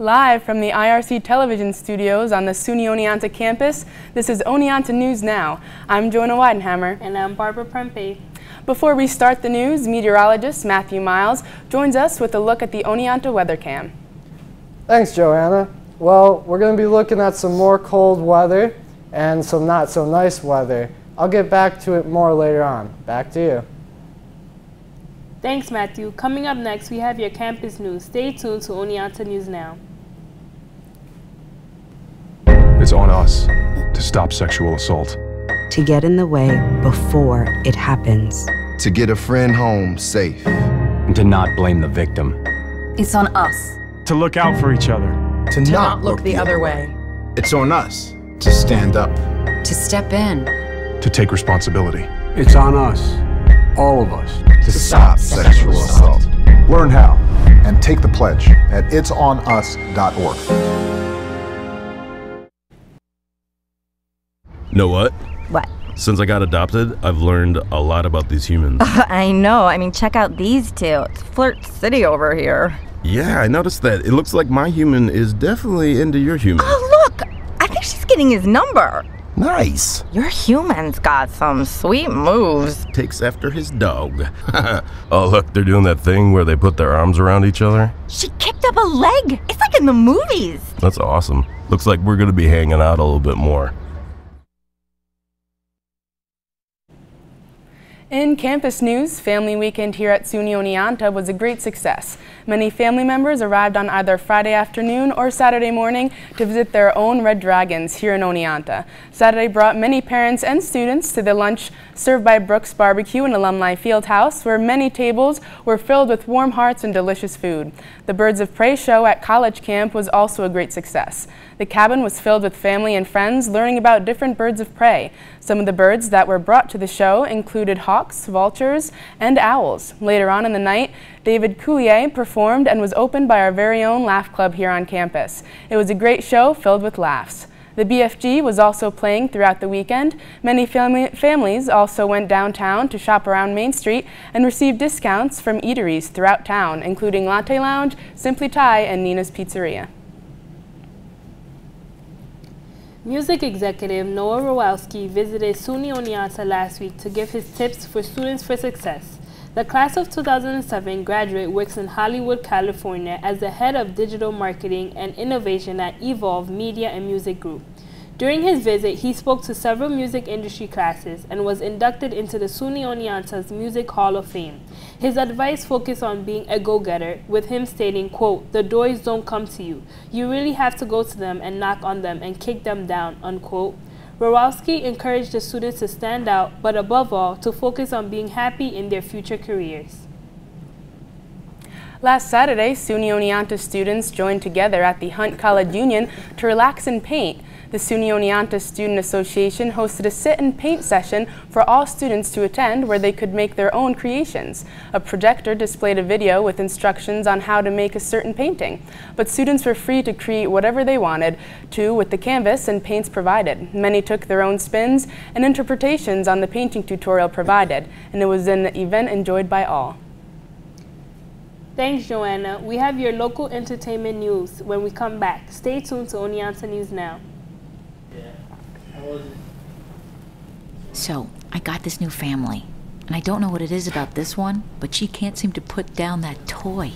Live from the IRC television studios on the SUNY Oneonta campus, this is Oneonta News Now. I'm Joanna Weidenhammer. And I'm Barbara Prempe. Before we start the news, meteorologist Matthew Miles joins us with a look at the Oneonta weather cam. Thanks, Joanna. Well, we're going to be looking at some more cold weather and some not so nice weather. I'll get back to it more later on. Back to you. Thanks, Matthew. Coming up next, we have your campus news. Stay tuned to Oneonta News Now. It's on us to stop sexual assault. To get in the way before it happens. To get a friend home safe. And to not blame the victim. It's on us. To look out for each other. To not look the other way. It's on us to stand up. To step in. To take responsibility. It's on us, all of us, to stop sexual assault. Learn how and take the pledge at itsonus.org. Know what? What? Since I got adopted, I've learned a lot about these humans. I know. I mean, check out these two. It's Flirt City over here. Yeah, I noticed that. It looks like my human is definitely into your human. Oh, look! I think she's getting his number. Nice. Your human's got some sweet moves. Takes after his dog. Oh, look, they're doing that thing where they put their arms around each other. She kicked up a leg. It's like in the movies. That's awesome. Looks like we're going to be hanging out a little bit more. In campus news, Family Weekend here at SUNY Oneonta was a great success. Many family members arrived on either Friday afternoon or Saturday morning to visit their own Red Dragons here in Oneonta. Saturday brought many parents and students to the lunch served by Brooks Barbecue and Alumni Fieldhouse, where many tables were filled with warm hearts and delicious food. The Birds of Prey show at College Camp was also a great success. The cabin was filled with family and friends learning about different birds of prey. Some of the birds that were brought to the show included hawks, vultures, and owls. Later on in the night, David Coulier performed and was opened by our very own Laugh Club here on campus. It was a great show filled with laughs. The BFG was also playing throughout the weekend. Many families also went downtown to shop around Main Street and received discounts from eateries throughout town, including Latte Lounge, Simply Thai, and Nina's Pizzeria. Music executive Noah Rowalski visited SUNY Oneonta last week to give his tips for students for success. The class of 2007 graduate works in Hollywood, California as the head of digital marketing and innovation at Evolve Media and Music Group. During his visit, he spoke to several music industry classes and was inducted into the SUNY Oneonta's Music Hall of Fame. His advice focused on being a go-getter, with him stating, quote, "The doors don't come to you. You really have to go to them and knock on them and kick them down," unquote. Rowalski encouraged the students to stand out, but above all, to focus on being happy in their future careers. Last Saturday, SUNY Oneonta students joined together at the Hunt College Union to relax and paint. The SUNY Oneonta Student Association hosted a sit and paint session for all students to attend where they could make their own creations. A projector displayed a video with instructions on how to make a certain painting, but students were free to create whatever they wanted to with the canvas and paints provided. Many took their own spins and interpretations on the painting tutorial provided, and it was an event enjoyed by all. Thanks, Joanna. We have your local entertainment news when we come back. Stay tuned to Oneonta News Now. So, I got this new family, and I don't know what it is about this one, but she can't seem to put down that toy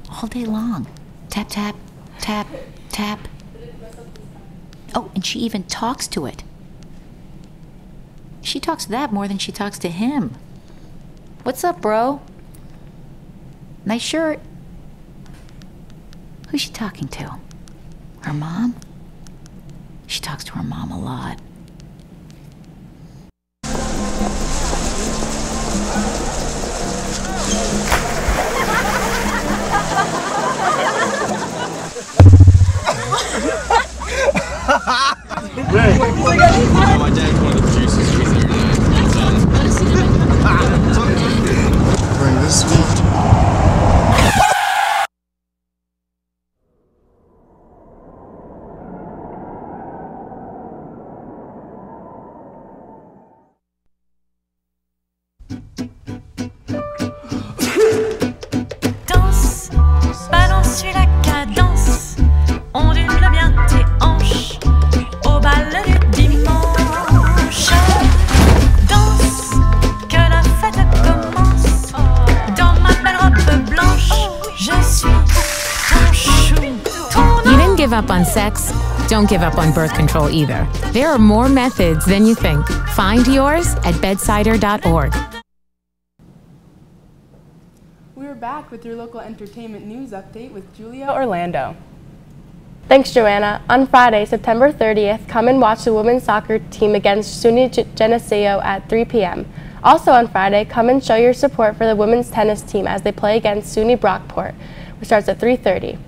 all day long. Tap, tap, tap, tap. Oh, and she even talks to it. She talks to that more than she talks to him. What's up, bro? Nice shirt. Who's she talking to? Her mom? She talks to her mom a lot. Hey. My dad's one of the producers. He's here tonight. Bring this week. Danse, balance, suis la cadence. give up on sex, don't give up on birth control either. There are more methods than you think. Find yours at bedsider.org. We're back with your local entertainment news update with Julia Orlando. Thanks, Joanna. On Friday, September 30th, come and watch the women's soccer team against SUNY Geneseo at 3 p.m. Also on Friday, come and show your support for the women's tennis team as they play against SUNY Brockport, which starts at 3:30.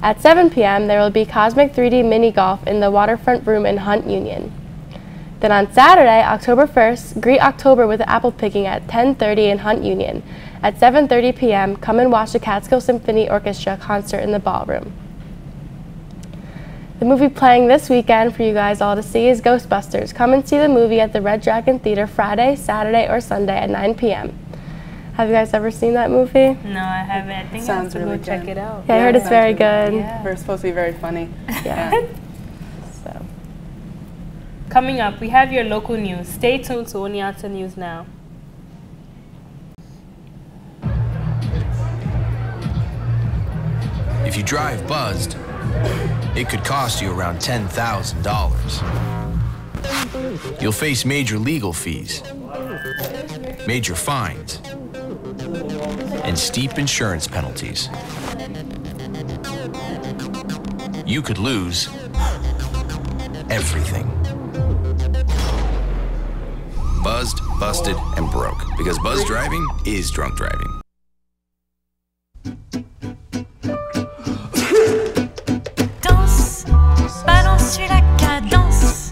At 7 p.m., there will be Cosmic 3D Mini Golf in the Waterfront Room in Hunt Union. Then on Saturday, October 1st, greet October with apple picking at 10:30 in Hunt Union. At 7:30 p.m., come and watch the Catskill Symphony Orchestra concert in the ballroom. The movie playing this weekend for you guys all to see is Ghostbusters. Come and see the movie at the Red Dragon Theater Friday, Saturday, or Sunday at 9 p.m. Have you guys ever seen that movie? No, I haven't. I think I have to go check it out. Yeah, I heard it's very good. Yeah. It's supposed to be very funny. Yeah. So, coming up, we have your local news. Stay tuned to Oneonta News Now. If you drive buzzed, it could cost you around $10,000. You'll face major legal fees, major fines, and steep insurance penalties. You could lose everything. Buzzed, busted, and broke. Because buzz driving is drunk driving. Balance la cadence,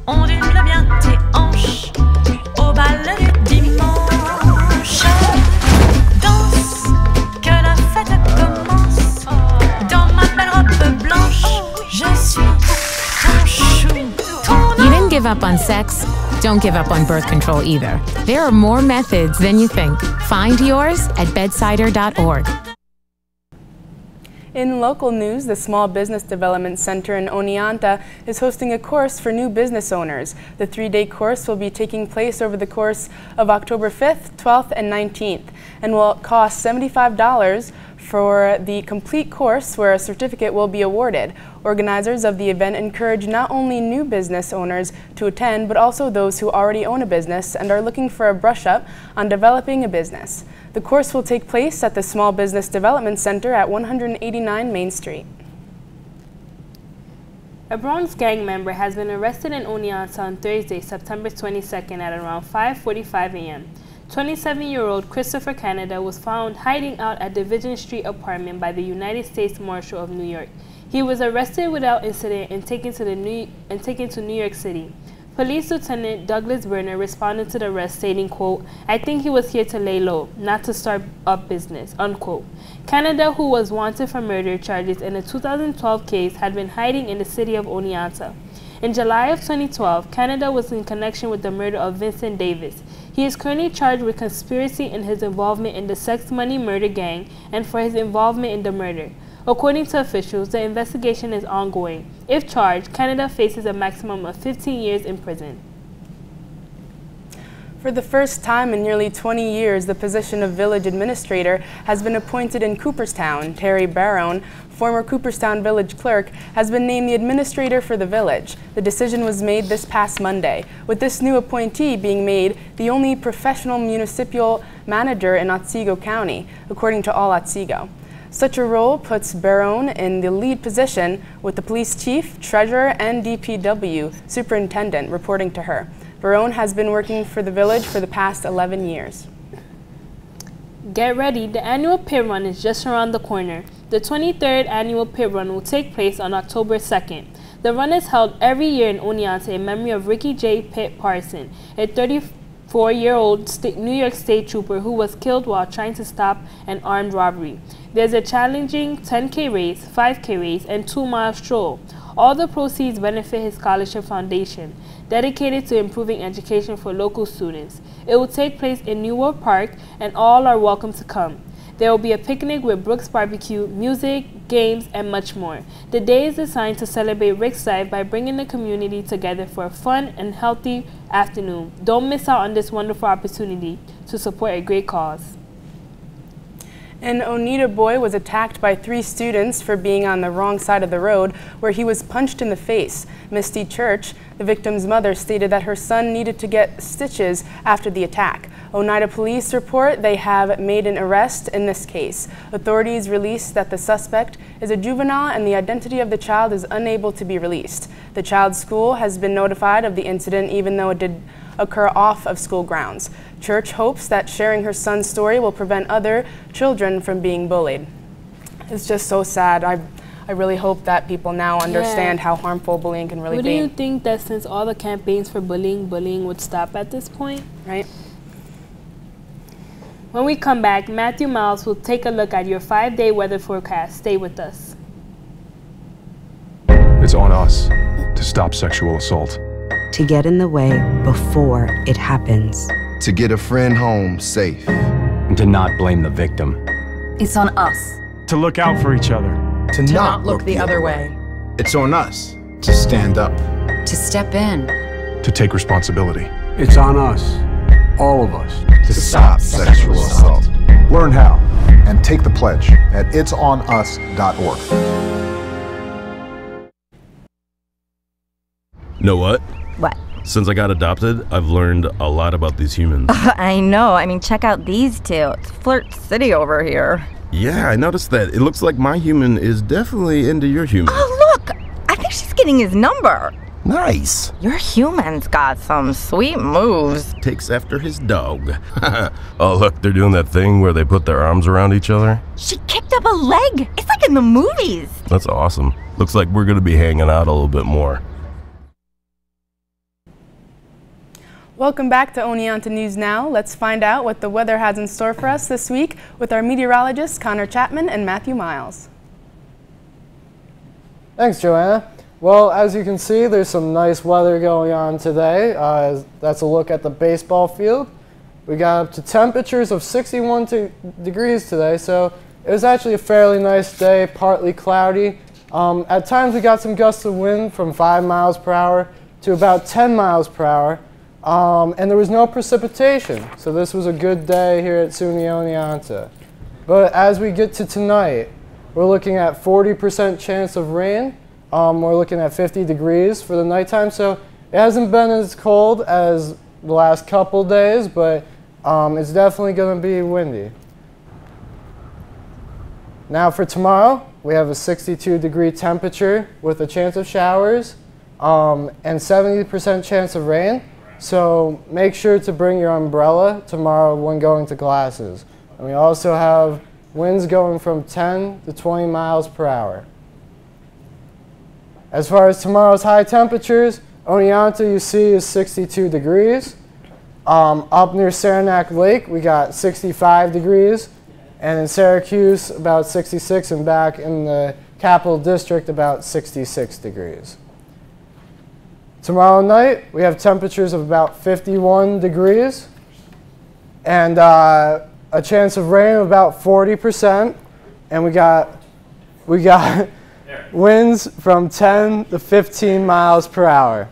ondule bien tes hanches au bal du dimanche. Danse, que la fête commence. Dans ma belle robe blanche, je suis ton chou. You didn't give up on sex, don't give up on birth control either. There are more methods than you think. Find yours at bedsider.org. In local news, the Small Business Development Center in Oneonta is hosting a course for new business owners. The 3-day course will be taking place over the course of October 5th, 12th, and 19th, and will cost $75 for the complete course, where a certificate will be awarded. Organizers of the event encourage not only new business owners to attend, but also those who already own a business and are looking for a brush up on developing a business. The course will take place at the Small Business Development Center at 189 Main Street. A Bronx gang member has been arrested in Oneonta on Thursday, September 22nd at around 5:45 a.m. 27-year-old Christopher Canada was found hiding out at the Division Street apartment by the United States Marshal of New York. He was arrested without incident and taken to New York City. Police Lieutenant Douglas Berner responded to the arrest, stating, quote, "I think he was here to lay low, not to start up business," unquote. Canada, who was wanted for murder charges in a 2012 case, had been hiding in the city of Oneonta. In July of 2012, Canada was in connection with the murder of Vincent Davis. He is currently charged with conspiracy in his involvement in the sex money murder gang and for his involvement in the murder. According to officials, the investigation is ongoing. If charged, Canada faces a maximum of 15 years in prison. For the first time in nearly 20 years, the position of village administrator has been appointed in Cooperstown. Terry Barone, former Cooperstown village clerk, has been named the administrator for the village. The decision was made this past Monday, with this new appointee being made the only professional municipal manager in Otsego County, according to All Otsego. Such a role puts Barone in the lead position, with the police chief, treasurer, and DPW superintendent reporting to her. Barone has been working for the village for the past 11 years. Get ready, the annual pit run is just around the corner. The 23rd annual pit run will take place on October 2nd. The run is held every year in Oneonta in memory of Ricky J. Pitt Parson, a 34-year-old New York State trooper who was killed while trying to stop an armed robbery. There's a challenging 10K race, 5K race, and 2-mile stroll. All the proceeds benefit his scholarship foundation, dedicated to improving education for local students. It will take place in Newark Park, and all are welcome to come. There will be a picnic with Brooks Barbecue, music, games, and much more. The day is designed to celebrate Rick's life by bringing the community together for a fun and healthy afternoon. Don't miss out on this wonderful opportunity to support a great cause. An Oneonta boy was attacked by 3 students for being on the wrong side of the road, where he was punched in the face. Misty Church, the victim's mother, stated that her son needed to get stitches after the attack. Oneida police report they have made an arrest in this case. Authorities released that the suspect is a juvenile and the identity of the child is unable to be released. The child's school has been notified of the incident, even though it did occur off of school grounds. Church hopes that sharing her son's story will prevent other children from being bullied. It's just so sad. I really hope that people now understand how harmful bullying can really be. Do you think that since all the campaigns for bullying would stop at this point? Right. When we come back, Matthew Miles will take a look at your 5-day weather forecast. Stay with us. It's on us to stop sexual assault. To get in the way before it happens. To get a friend home safe. And to not blame the victim. It's on us. To look out for each other. To not look the other way. It's on us to stand up. To step in. To take responsibility. It's on us, all of us, to stop sexual assault. Learn how and take the pledge at itsonus.org. Know what? What? Since I got adopted, I've learned a lot about these humans. I know. I mean, check out these two. It's Flirt City over here. Yeah, I noticed that. It looks like my human is definitely into your human. Oh, look! I think she's getting his number. Nice. Your human's got some sweet moves. Takes after his dog. Oh, look, they're doing that thing where they put their arms around each other. She kicked up a leg. It's like in the movies. That's awesome. Looks like we're going to be hanging out a little bit more. Welcome back to Oneonta News Now. Let's find out what the weather has in store for us this week with our meteorologists Connor Chapman and Matthew Miles. Thanks, Joanna. Well, as you can see, there's some nice weather going on today. That's a look at the baseball field. We got up to temperatures of 61 degrees today, so it was actually a fairly nice day, partly cloudy. At times we got some gusts of wind from 5 miles per hour to about 10 miles per hour. And there was no precipitation, so this was a good day here at SUNY Oneonta. But as we get to tonight, we're looking at 40% chance of rain. We're looking at 50 degrees for the nighttime, so it hasn't been as cold as the last couple days, but it's definitely going to be windy. Now for tomorrow, we have a 62-degree temperature with a chance of showers and 70% chance of rain. So make sure to bring your umbrella tomorrow when going to classes. And we also have winds going from 10 to 20 miles per hour. As far as tomorrow's high temperatures, Oneonta you see is 62 degrees. Up near Saranac Lake we got 65 degrees. And in Syracuse about 66, and back in the Capital District about 66 degrees. Tomorrow night, we have temperatures of about 51 degrees and a chance of rain of about 40%. And we got winds from 10 to 15 miles per hour.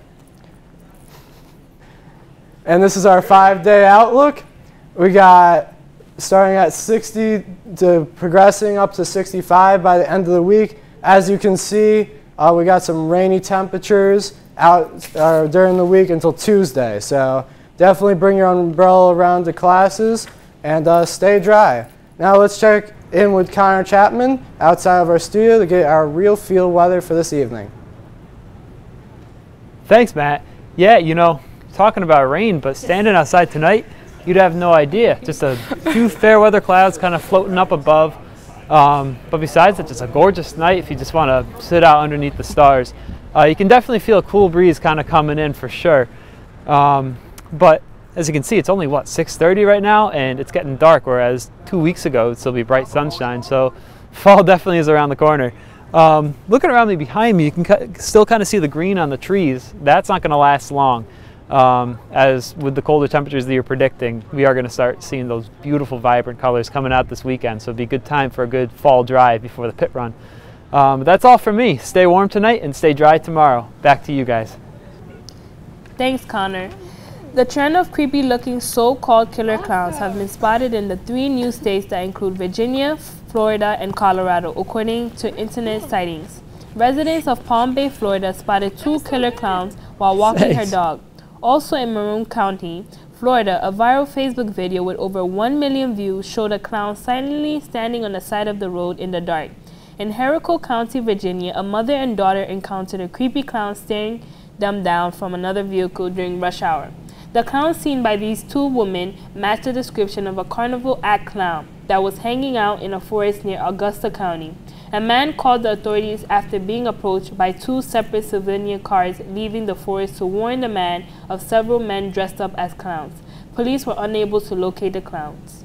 And this is our 5-day outlook. We got starting at 60 to progressing up to 65 by the end of the week. As you can see, we got some rainy temperatures out during the week until Tuesday. So definitely bring your umbrella around to classes and stay dry. Now let's check in with Connor Chapman outside of our studio to get our real field weather for this evening. Thanks, Matt. Yeah, you know, talking about rain, but standing outside tonight, you'd have no idea. Just a few fair weather clouds kind of floating up above. But besides it, just a gorgeous night if you just want to sit out underneath the stars. You can definitely feel a cool breeze kind of coming in for sure. But as you can see, it's only, what, 6:30 right now, and it's getting dark, whereas 2 weeks ago it'd still be bright sunshine. So fall definitely is around the corner. Looking around me behind me, you can still kind of see the green on the trees. That's not going to last long. As with the colder temperatures that you're predicting, we are going to start seeing those beautiful vibrant colors coming out this weekend, so it'd be a good time for a good fall drive before the pit run. But that's all from me. Stay warm tonight and stay dry tomorrow. Back to you guys. Thanks, Connor. The trend of creepy-looking so-called killer clowns have been spotted in the 3 new states that include Virginia, Florida, and Colorado, according to internet sightings. Residents of Palm Bay, Florida spotted 2 killer clowns while walking her dog. Also in Marin County, Florida, a viral Facebook video with over 1 million views showed a clown silently standing on the side of the road in the dark. In Henrico County, Virginia, a mother and daughter encountered a creepy clown staring them down from another vehicle during rush hour. The clown seen by these 2 women matched the description of a carnival act clown that was hanging out in a forest near Augusta County. A man called the authorities after being approached by 2 separate civilian cars leaving the forest to warn the man of several men dressed up as clowns. Police were unable to locate the clowns.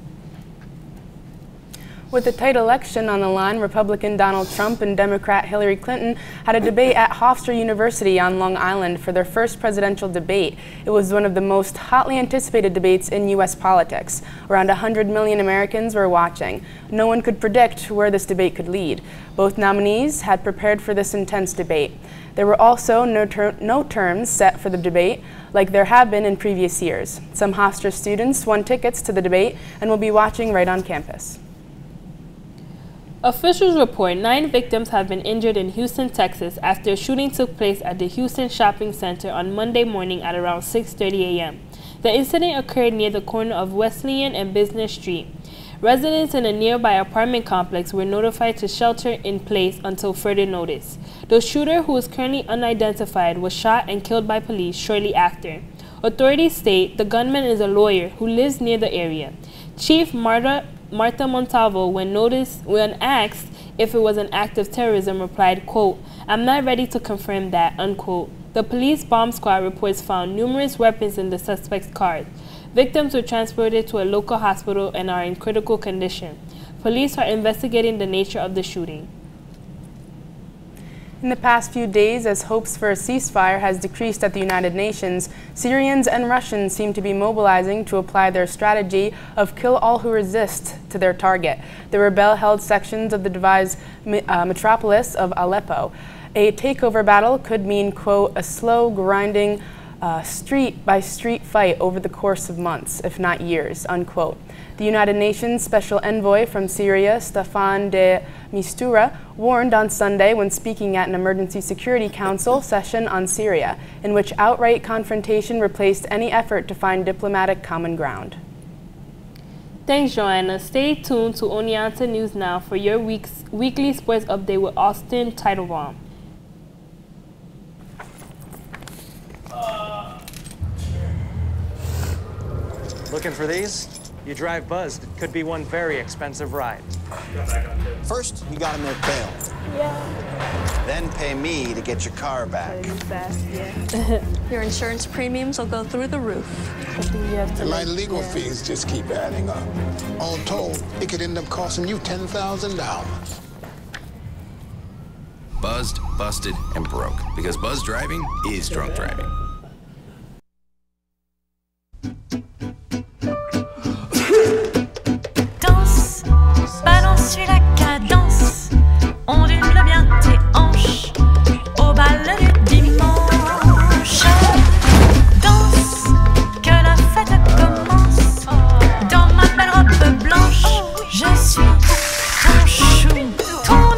With the tight election on the line, Republican Donald Trump and Democrat Hillary Clinton had a debate at Hofstra University on Long Island for their first presidential debate. It was one of the most hotly anticipated debates in U.S. politics. Around 100 million Americans were watching. No one could predict where this debate could lead. Both nominees had prepared for this intense debate. There were also no terms set for the debate, like there have been in previous years. Some Hofstra students won tickets to the debate and will be watching right on campus. Officials report 9 victims have been injured in Houston, Texas after a shooting took place at the Houston Shopping Center on Monday morning at around 6:30 a.m. The incident occurred near the corner of Wesleyan and Business Street. Residents in a nearby apartment complex were notified to shelter in place until further notice. The shooter, who is currently unidentified, was shot and killed by police shortly after. Authorities state the gunman is a lawyer who lives near the area. Chief Marta Montalvo, when asked if it was an act of terrorism, replied, quote, "I'm not ready to confirm that," unquote. The police bomb squad reports found numerous weapons in the suspect's car. Victims were transported to a local hospital and are in critical condition. Police are investigating the nature of the shooting. In the past few days, as hopes for a ceasefire has decreased at the United Nations, Syrians and Russians seem to be mobilizing to apply their strategy of kill all who resist to their target, the rebel-held sections of the divided metropolis of Aleppo. A takeover battle could mean, quote, a slow, grinding, street-by-street fight over the course of months, if not years, unquote. The United Nations Special Envoy from Syria, Staffan de Mistura, warned on Sunday when speaking at an Emergency Security Council session on Syria, in which outright confrontation replaced any effort to find diplomatic common ground. Thanks, Joanna. Stay tuned to Oneonta News Now for your weekly sports update with Austin Teitelbaum. Looking for these? You drive buzzed. It could be one very expensive ride. First, you gotta make bail. Yeah. Then pay me to get your car back. Your insurance premiums will go through the roof. And my legal fees just keep adding up. All told, it could end up costing you $10,000. Buzzed, busted, and broke. Because buzz driving is drunk driving. Danse, balance, suis la cadence, ondule bien tes hanches au bal du dimanche. Danse, que la fête commence. Dans ma belle robe blanche, je suis ton chou.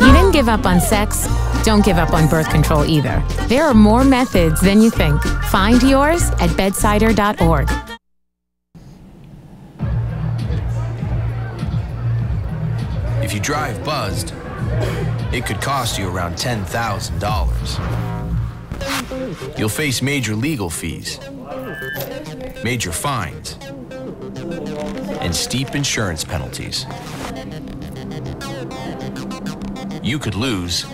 You didn't give up on sex. Don't give up on birth control either. There are more methods than you think. Find yours at bedsider.org. If you drive buzzed, it could cost you around $10,000. You'll face major legal fees, major fines, and steep insurance penalties. You could lose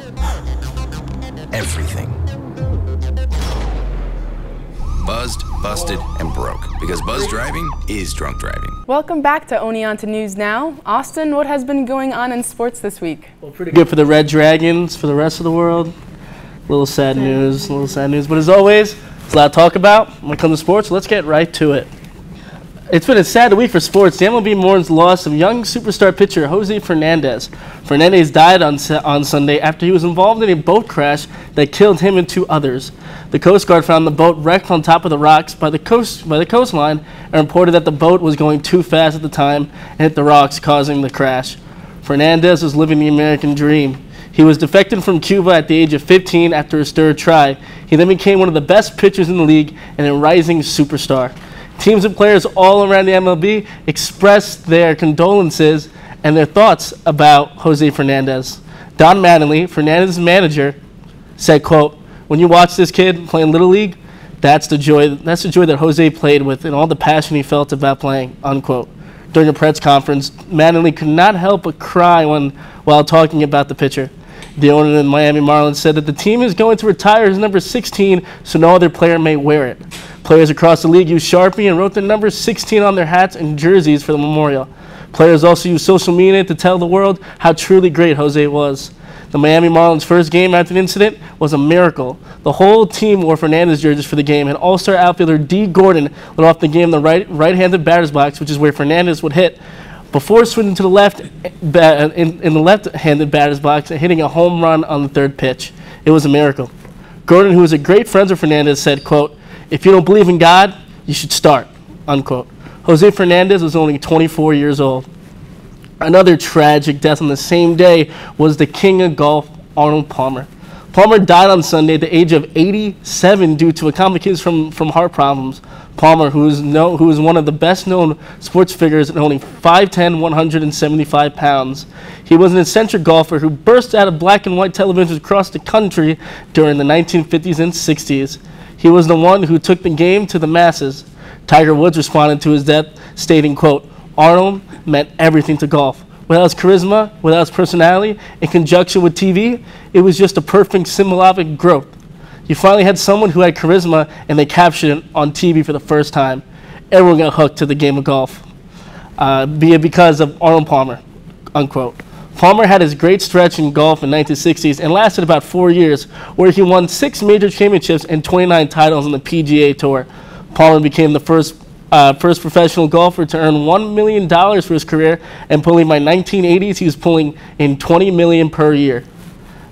everything. Buzzed, busted, and broke. Because buzz driving is drunk driving. Welcome back to Oneonta News Now. Austin, what has been going on in sports this week? Well, pretty good for the Red Dragons. For the rest of the world, a little sad news, But as always, there's a lot to talk about when it comes to sports. Let's get right to it. It's been a sad week for sports. The MLB mourns the loss of young superstar pitcher Jose Fernandez. Fernandez died on Sunday after he was involved in a boat crash that killed him and 2 others. The Coast Guard found the boat wrecked on top of the rocks by the coastline and reported that the boat was going too fast at the time and hit the rocks, causing the crash. Fernandez was living the American dream. He was defected from Cuba at the age of 15 after his third try. He then became one of the best pitchers in the league and a rising superstar. Teams and players all around the MLB expressed their condolences and their thoughts about Jose Fernandez. Don Mattingly, Fernandez's manager, said, quote, "When you watch this kid playing Little League, that's the joy that Jose played with and all the passion he felt about playing," unquote. During a press conference, Mattingly could not help but cry while talking about the pitcher. The owner of the Miami Marlins said that the team is going to retire his number 16 so no other player may wear it. Players across the league used Sharpie and wrote the number 16 on their hats and jerseys for the memorial. Players also used social media to tell the world how truly great Jose was. The Miami Marlins' first game after the incident was a miracle. The whole team wore Fernandez jerseys for the game, and all-star outfielder D. Gordon led off the game in the right-handed batter's box, which is where Fernandez would hit, before switching to the left in the left-handed batter's box and hitting a home run on the third pitch. It was a miracle. Gordon, who was a great friend of Fernandez, said, quote, "If you don't believe in God, you should start," unquote. Jose Fernandez was only 24 years old. Another tragic death on the same day was the king of golf, Arnold Palmer. Palmer died on Sunday at the age of 87 due to a complication from heart problems. Palmer, who is one of the best-known sports figures at only 5'10", 175 pounds. He was an eccentric golfer who burst out of black and white televisions across the country during the 1950s and 60s. He was the one who took the game to the masses. Tiger Woods responded to his death, stating, quote, "Arnold meant everything to golf. Without his charisma, without his personality, in conjunction with TV, it was just a perfect symbolic growth. You finally had someone who had charisma, and they captured it on TV for the first time. Everyone got hooked to the game of golf, be it because of Arnold Palmer," unquote. Palmer had his great stretch in golf in the 1960s and lasted about 4 years, where he won 6 major championships and 29 titles on the PGA Tour. Palmer became the first professional golfer to earn $1 million for his career, and by 1980s, he was pulling in $20 million per year.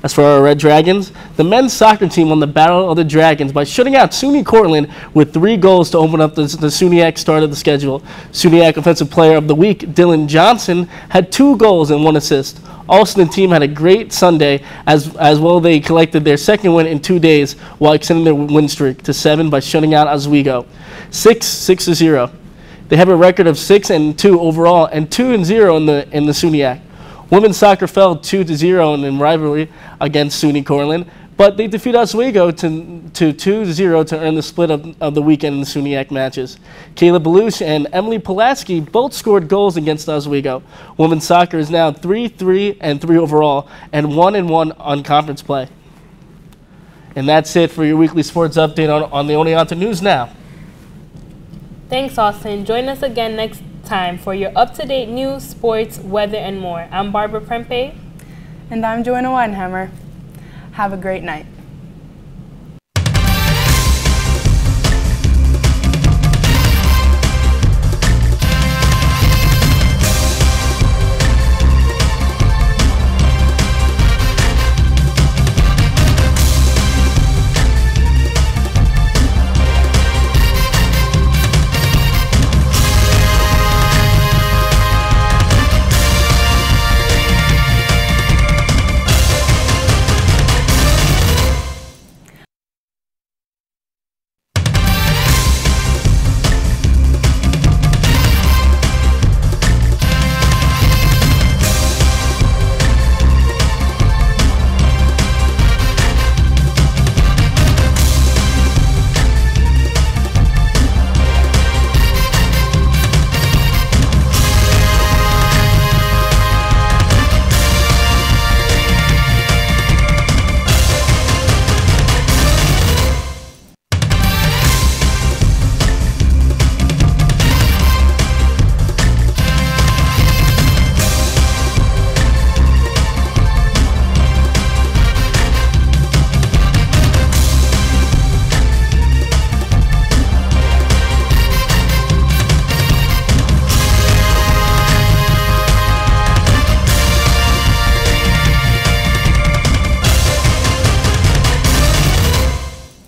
As for our Red Dragons, the men's soccer team won the Battle of the Dragons by shutting out SUNY Cortland with 3 goals to open up the SUNYAC start of the schedule. SUNYAC Offensive Player of the Week, Dylan Johnson, had 2 goals and 1 assist. Also, the team had a great Sunday as well. They collected their second win in 2 days while extending their win streak to 7 by shutting out Oswego, 6-0. They have a record of 6-2 overall and 2-0 in the SUNYAC. Women's soccer fell 2-0 in the rivalry against SUNY Cortland, but they defeated Oswego to 2-0 to earn the split of the weekend in the SUNYAC matches. Kayla Belush and Emily Pulaski both scored goals against Oswego. Women's soccer is now 3-3 overall and 1-1 on conference play. And that's it for your weekly sports update on the Oneonta News Now. Thanks, Austin. Join us again next time for your up-to-date news, sports, weather, and more. I'm Barbara Prempe. And I'm Joanna Weidenhammer. Have a great night.